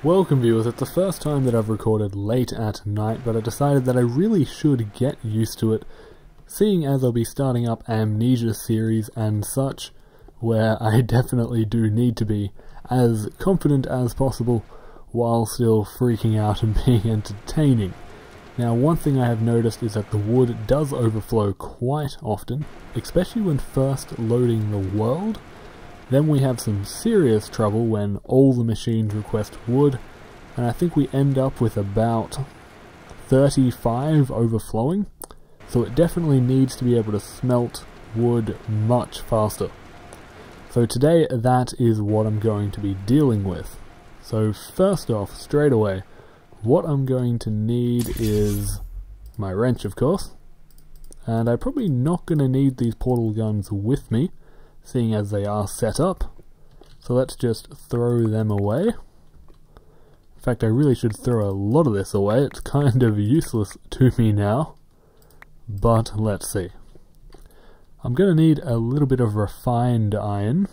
Welcome viewers, it's the first time that I've recorded late at night, but I decided that I really should get used to it, seeing as I'll be starting up Amnesia series and such, where I definitely do need to be as confident as possible while still freaking out and being entertaining. Now, one thing I have noticed is that the wood does overflow quite often, especially when first loading the world. Then we have some serious trouble when all the machines request wood, and I think we end up with about 35 overflowing, so it definitely needs to be able to smelt wood much faster. So today that is what I'm going to be dealing with. So first off, straight away, what I'm going to need is my wrench, of course, and I'm probably not going to need these portal guns with me, seeing as they are set up, so let's just throw them away. In fact, I really should throw a lot of this away, it's kind of useless to me now, but let's see. I'm going to need a little bit of refined iron,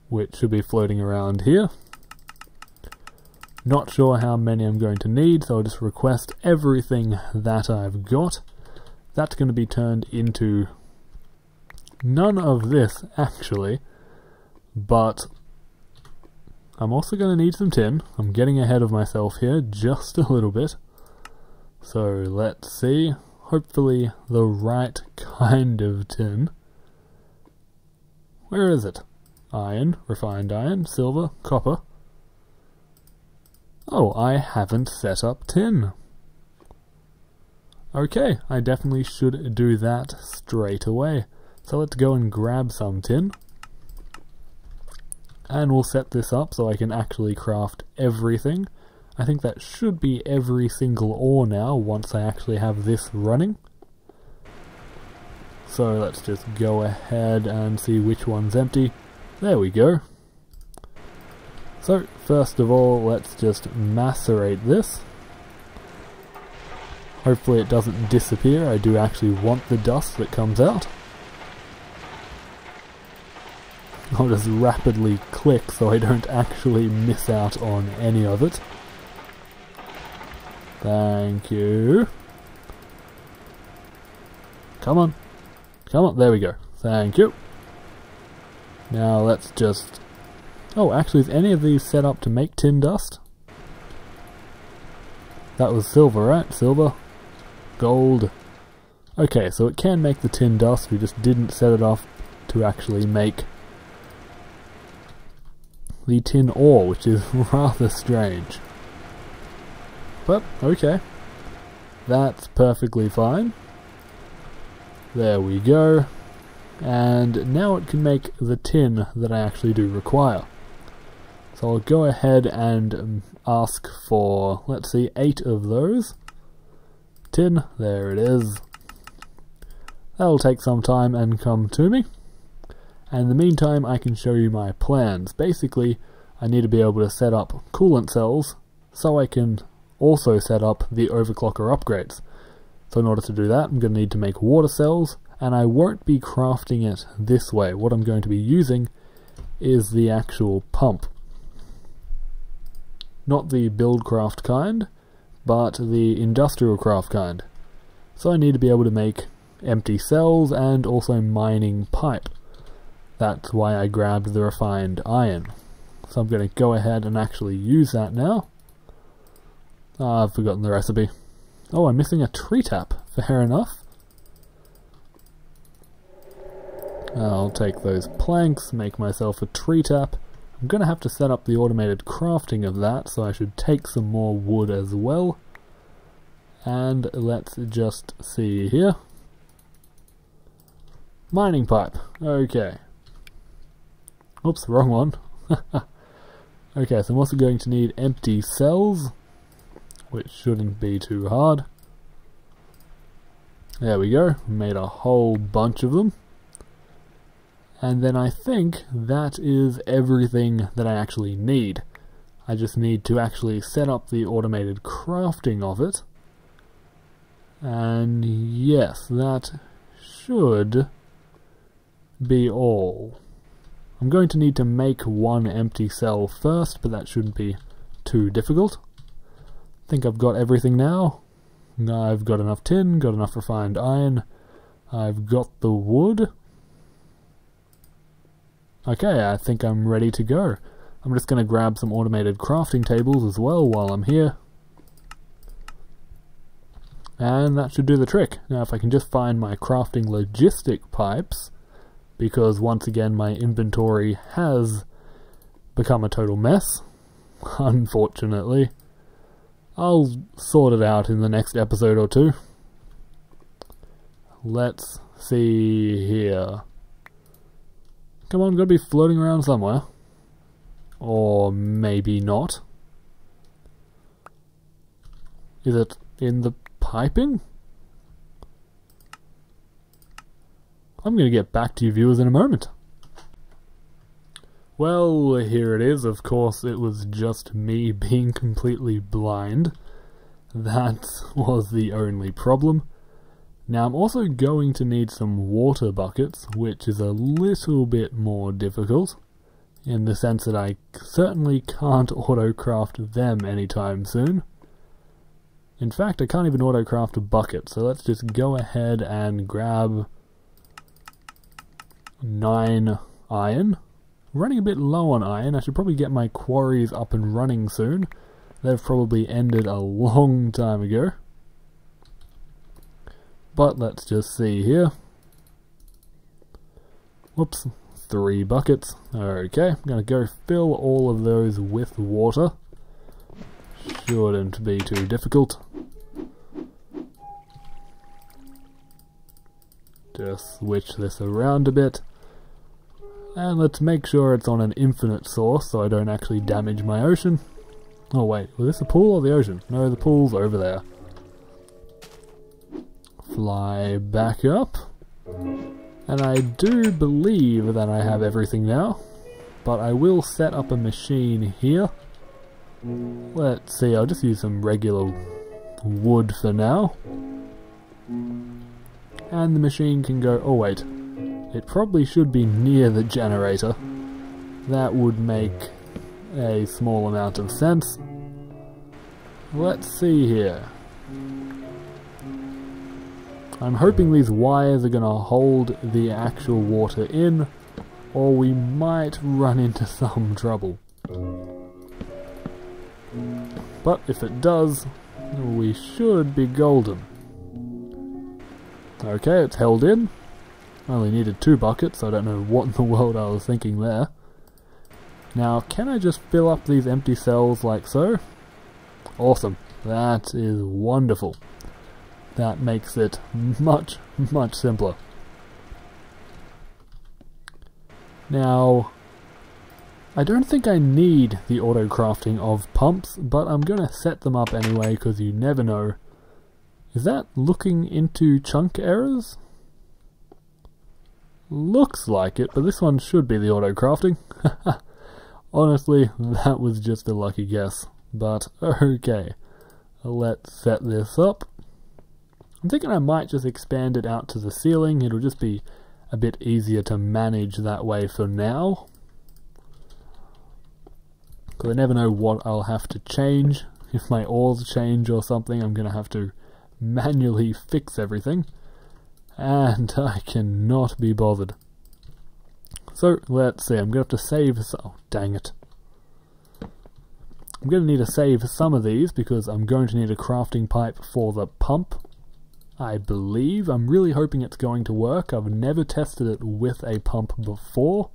which should be floating around here. Not sure how many I'm going to need, so I'll just request everything that I've got. That's going to be turned into none of this, actually, but I'm also going to need some tin. I'm getting ahead of myself here just a little bit. So let's see, hopefully the right kind of tin. Where is it? Iron, refined iron, silver, copper. Oh, I haven't set up tin. Okay, I definitely should do that straight away. So let's go and grab some tin, and we'll set this up so I can actually craft everything. I think that should be every single ore now once I actually have this running. So let's just go ahead and see which one's empty. There we go. So first of all, let's just macerate this. Hopefully it doesn't disappear. I do actually want the dust that comes out. I'll just rapidly click so I don't actually miss out on any of it. Thank you. Come on. Come on, there we go. Thank you. Now let's just... Oh, actually, is any of these set up to make tin dust? That was silver, right? Silver. Gold. Okay, so it can make the tin dust, we just didn't set it off to actually make the tin ore, which is rather strange. But, okay. That's perfectly fine. There we go. And now it can make the tin that I actually do require. So I'll go ahead and ask for, let's see, 8 of those. Tin, there it is. That'll take some time and come to me. And in the meantime, I can show you my plans. Basically, I need to be able to set up coolant cells so I can also set up the overclocker upgrades. So in order to do that, I'm going to need to make water cells, and I won't be crafting it this way. What I'm going to be using is the actual pump. Not the buildcraft kind, but the industrial craft kind. So I need to be able to make empty cells and also mining pipe. That's why I grabbed the refined iron. So I'm going to go ahead and actually use that now. Ah, I've forgotten the recipe. Oh, I'm missing a tree tap. Fair enough. I'll take those planks, make myself a tree tap. I'm going to have to set up the automated crafting of that, so I should take some more wood as well. And let's just see here. Mining pipe. Okay. Oops, wrong one. Okay, so I'm also going to need empty cells, which shouldn't be too hard. There we go, made a whole bunch of them. And then I think that is everything that I actually need. I just need to actually set up the automated crafting of it. And yes, that should be all. I'm going to need to make one empty cell first, but that shouldn't be too difficult. I think I've got everything now. I've got enough tin, got enough refined iron, I've got the wood. Okay, I think I'm ready to go. I'm just going to grab some automated crafting tables as well while I'm here. And that should do the trick. Now if I can just find my crafting logistic pipes, because once again my inventory has become a total mess, unfortunately. I'll sort it out in the next episode or two. Let's see here. Come on, gotta be floating around somewhere. Or maybe not. Is it in the piping? I'm gonna get back to you viewers in a moment. Well, here it is. Of course, it was just me being completely blind. That was the only problem. Now, I'm also going to need some water buckets, which is a little bit more difficult, in the sense that I certainly can't auto-craft them anytime soon. In fact, I can't even auto-craft a bucket, so let's just go ahead and grab 9 iron. Running a bit low on iron. I should probably get my quarries up and running soon. They've probably ended a long time ago. But let's just see here. Whoops, 3 buckets. Okay, I'm gonna go fill all of those with water. Shouldn't be too difficult. Just switch this around a bit. And let's make sure it's on an infinite source so I don't actually damage my ocean. Oh wait, was this the pool or the ocean? No, the pool's over there. Fly back up. And I do believe that I have everything now. But I will set up a machine here. Let's see, I'll just use some regular wood for now. And the machine can go... oh wait. It probably should be near the generator. That would make a small amount of sense. Let's see here. I'm hoping these wires are going to hold the actual water in, or we might run into some trouble. But if it does, we should be golden. Okay, it's held in. I only needed 2 buckets, so I don't know what in the world I was thinking there. Now, can I just fill up these empty cells like so? Awesome. That is wonderful. That makes it much, much simpler. Now, I don't think I need the auto-crafting of pumps, but I'm going to set them up anyway, because you never know. Is that looking into chunk errors? Looks like it, but this one should be the auto-crafting. Honestly, that was just a lucky guess. But, okay. Let's set this up. I'm thinking I might just expand it out to the ceiling. It'll just be a bit easier to manage that way for now. Because I never know what I'll have to change. If my ores change or something, I'm going to have to manually fix everything. And I cannot be bothered. So, let's see, I'm going to have to save... oh, dang it. I'm going to need to save some of these because I'm going to need a crafting pipe for the pump. I believe. I'm really hoping it's going to work. I've never tested it with a pump before.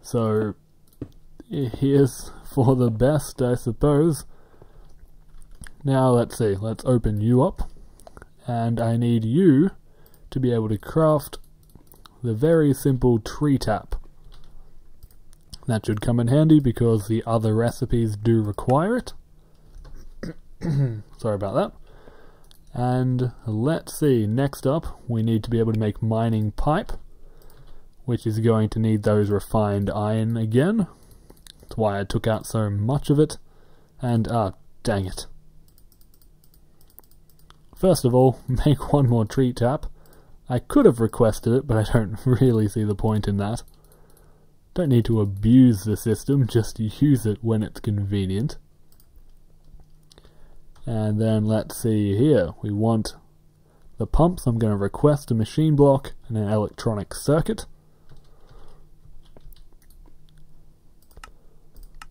So, here's for the best, I suppose. Now, let's see. Let's open you up. And I need you to be able to craft the very simple tree tap. That should come in handy because the other recipes do require it. Sorry about that. And let's see, next up we need to be able to make mining pipe, which is going to need those refined iron again. That's why I took out so much of it. And dang it. First of all, make one more tree tap. I could have requested it, but I don't really see the point in that. Don't need to abuse the system, just use it when it's convenient. And then let's see here, we want the pumps. I'm going to request a machine block and an electronic circuit.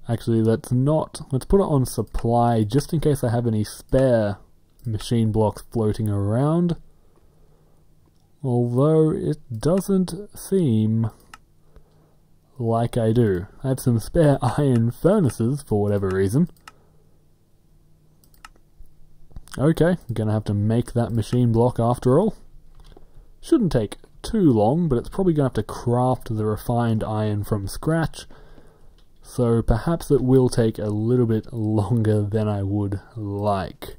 Actually, let's put it on supply just in case I have any spare machine blocks floating around. Although it doesn't seem like I do. I have some spare iron furnaces for whatever reason. Okay, I'm gonna have to make that machine block after all. Shouldn't take too long, but it's probably gonna have to craft the refined iron from scratch. So perhaps it will take a little bit longer than I would like.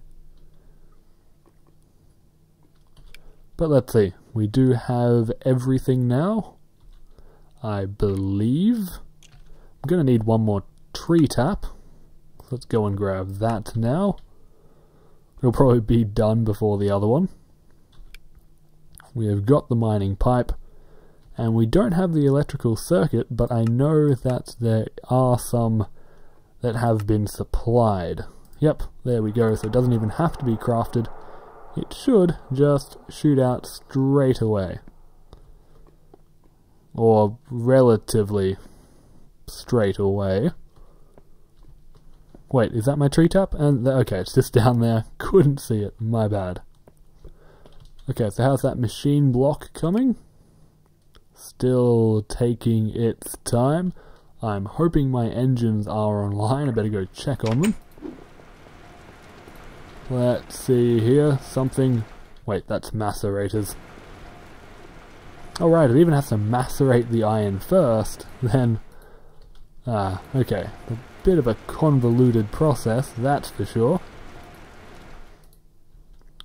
But let's see, we do have everything now, I believe. I'm going to need one more tree tap. Let's go and grab that now. It'll probably be done before the other one. We have got the mining pipe, and we don't have the electrical circuit, but I know that there are some that have been supplied. Yep, there we go, so it doesn't even have to be crafted. It should just shoot out straight away. Or relatively straight away. Wait, is that my tree tap? And okay, it's just down there. Couldn't see it, my bad. Okay, so how's that machine block coming? Still taking its time. I'm hoping my engines are online. I better go check on them. Let's see here, something... Wait, that's macerators. Alright, it even has to macerate the iron first, then... okay. A bit of a convoluted process, that's for sure.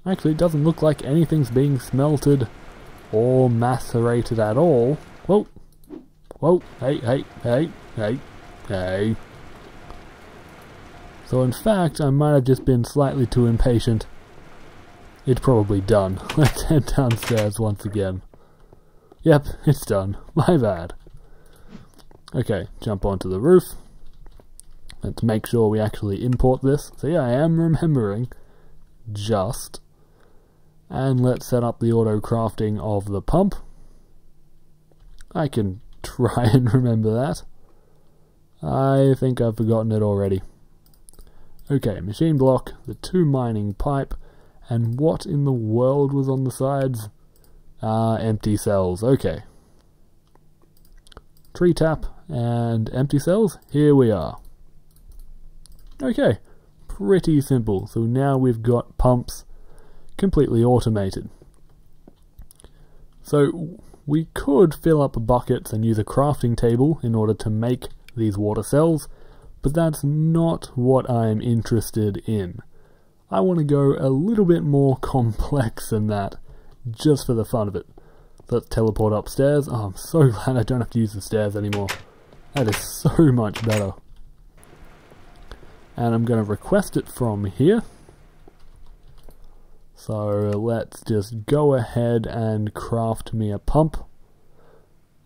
Actually, it doesn't look like anything's being smelted or macerated at all. Whoa! Whoa! Hey! So in fact, I might have just been slightly too impatient. It's probably done. Let's head downstairs once again. Yep, it's done. My bad. Okay, jump onto the roof. Let's make sure we actually import this. See, I am remembering. Just. And let's set up the auto crafting of the pump. I can try and remember that. I think I've forgotten it already. Okay, machine block, the 2 mining pipe, and what in the world was on the sides? Empty cells, okay. Tree tap and empty cells, here we are. Okay, pretty simple. So now we've got pumps completely automated. So we could fill up buckets and use a crafting table in order to make these water cells, but that's not what I'm interested in. I want to go a little bit more complex than that, just for the fun of it. Let's teleport upstairs. Oh, I'm so glad I don't have to use the stairs anymore. That is so much better. And I'm going to request it from here. So let's just go ahead and craft me a pump.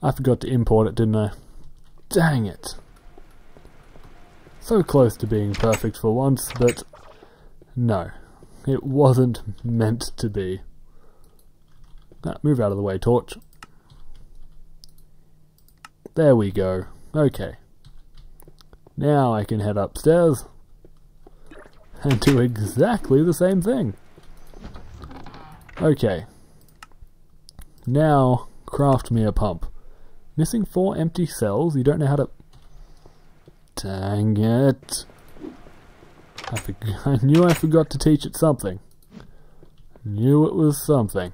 I forgot to import it, didn't I? Dang it. So close to being perfect for once, but no, it wasn't meant to be. Move out of the way, torch. There we go. Okay. Now I can head upstairs and do exactly the same thing. Okay. Now, craft me a pump. Missing 4 empty cells. You don't know how to... Dang it. I knew I forgot to teach it something. Knew it was something.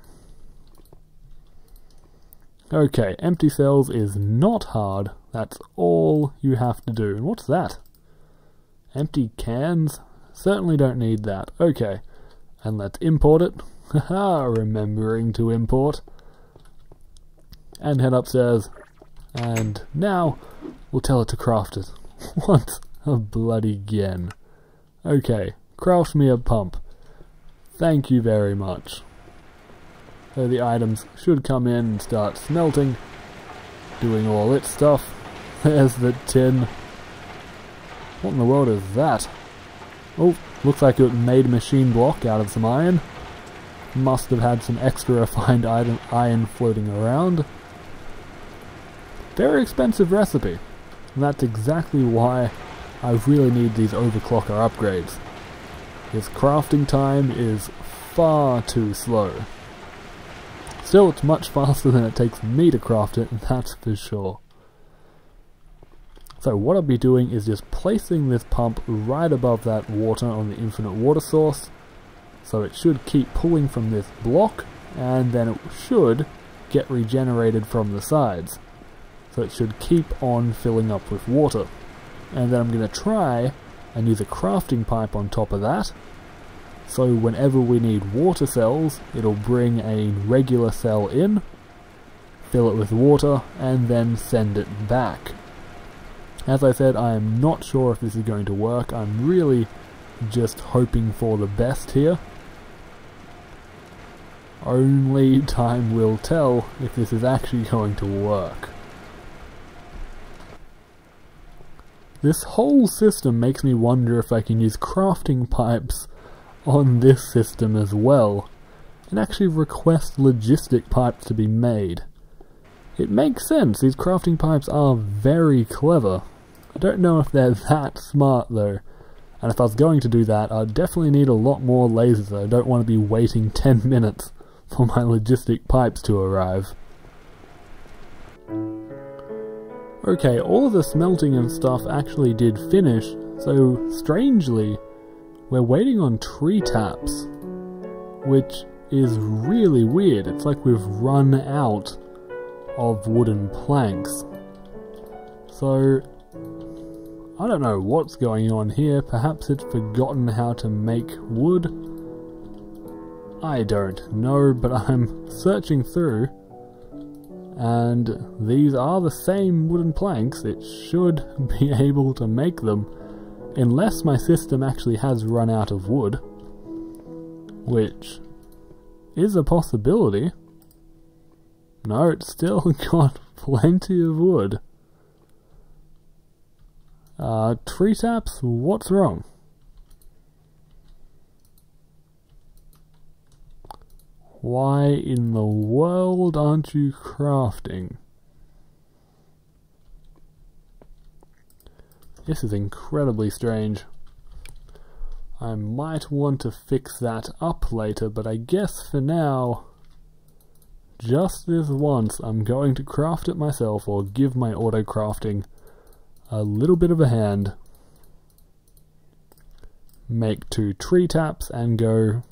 Okay, empty cells is not hard. That's all you have to do. And what's that? Empty cans? Certainly don't need that. Okay, and let's import it. Haha, remembering to import. And head upstairs. And now we'll tell it to craft it. Once a bloody again. Okay, craft me a pump. Thank you very much. So the items should come in and start smelting, doing all its stuff. There's the tin. What in the world is that? Oh, Looks like it made a machine block out of some iron. Must have had some extra refined iron floating around. Very expensive recipe. And that's exactly why I really need these overclocker upgrades. His crafting time is far too slow. Still, it's much faster than it takes me to craft it, and that's for sure. So what I'll be doing is just placing this pump right above that water on the infinite water source. So it should keep pulling from this block, and then it should get regenerated from the sides. So it should keep on filling up with water. And then I'm going to try and use a crafting pipe on top of that. So whenever we need water cells, it'll bring a regular cell in, fill it with water, and then send it back. As I said, I am not sure if this is going to work. I'm really just hoping for the best here. Only time will tell if this is actually going to work. This whole system makes me wonder if I can use crafting pipes on this system as well, and actually request logistic pipes to be made. It makes sense, these crafting pipes are very clever. I don't know if they're that smart though, and if I was going to do that, I'd definitely need a lot more lasers. I don't want to be waiting 10 minutes for my logistic pipes to arrive. Okay, all of the smelting and stuff actually did finish, so strangely, we're waiting on tree taps, which is really weird. It's like we've run out of wooden planks. So, I don't know what's going on here. Perhaps it's forgotten how to make wood. I don't know, but I'm searching through, and these are the same wooden planks. It should be able to make them, unless my system actually has run out of wood, which is a possibility. No, it's still got plenty of wood. Tree taps, what's wrong? Why in the world aren't you crafting? This is incredibly strange. I might want to fix that up later, but I guess for now, just this once, I'm going to craft it myself, or give my auto crafting a little bit of a hand. Make 2 tree taps and go